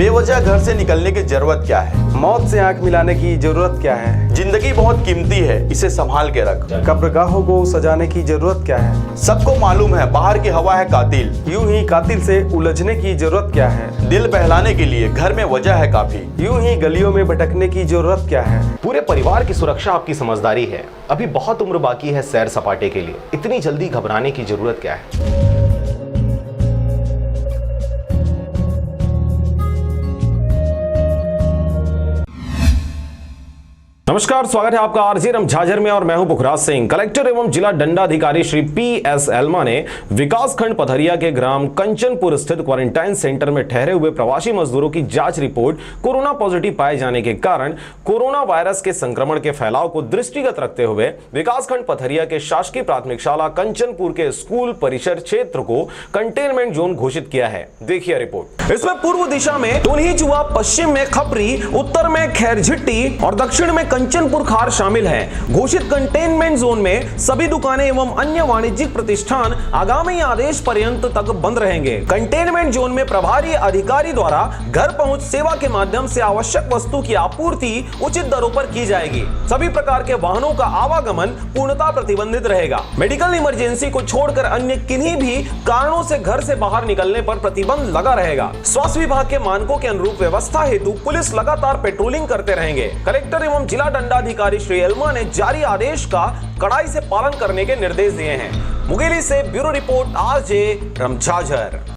बेवजह घर से निकलने की जरूरत क्या है? मौत से आंख मिलाने की जरूरत क्या है? जिंदगी बहुत कीमती है, इसे संभाल के रख। कब्रगाहों को सजाने की जरूरत क्या है? सबको मालूम है बाहर की हवा है कातिल। यूं ही कातिल से उलझने की जरूरत क्या है? दिल बहलाने के लिए घर में वजह है काफी। यूं ही गलियों में भटकने की जरूरत क्या है? पूरे परिवार की सुरक्षा आपकी समझदारी है। अभी बहुत उम्र बाकी है सैर सपाटे के लिए, इतनी जल्दी घबराने की जरूरत क्या है? नमस्कार, स्वागत है आपका आरजे रमझाझर में और मैं हूं पुखराज सिंह। कलेक्टर एवं जिला दंडाधिकारी श्री पी.एस. एल्मा ने विकासखंड पथरिया के ग्राम कंचनपुर स्थित क्वारंटाइन सेंटर में ठहरे हुए प्रवासी मजदूरों की जांच रिपोर्ट कोरोना पॉजिटिव पाए जाने के कारण कोरोना वायरस के संक्रमण के फैलाव को दृष्टिगत रखते हुए विकासखंड पथरिया के शासकीय प्राथमिक शाला कंचनपुर के स्कूल परिसर क्षेत्र को कंटेनमेंट जोन घोषित किया है। देखिए रिपोर्ट। इसमें पूर्व दिशा में टोल्ही-चुआ, पश्चिम में खपरी, उत्तर में खैरझिट्टी और दक्षिण में कंचनपुर खार शामिल है। घोषित कंटेनमेंट जोन में सभी दुकानें एवं अन्य वाणिज्यिक प्रतिष्ठान आगामी आदेश पर्यंत तक बंद रहेंगे। कंटेनमेंट जोन में प्रभारी अधिकारी द्वारा घर पहुंच सेवा के माध्यम से आवश्यक वस्तु की आपूर्ति उचित दरों पर की जाएगी। सभी प्रकार के वाहनों का आवागमन पूर्णतः प्रतिबंधित रहेगा। मेडिकल इमरजेंसी को छोड़कर अन्य किन्हीं भी कारणों से घर से बाहर निकलने पर प्रतिबंध लगा रहेगा। स्वास्थ्य विभाग के मानकों के अनुरूप व्यवस्था हेतु पुलिस लगातार पेट्रोलिंग करते रहेंगे। कलेक्टर एवं जिला दंडाधिकारी श्री एल्मा ने जारी आदेश का कड़ाई से पालन करने के निर्देश दिए हैं। मुंगेली से ब्यूरो रिपोर्ट, आरजे रमझाझर।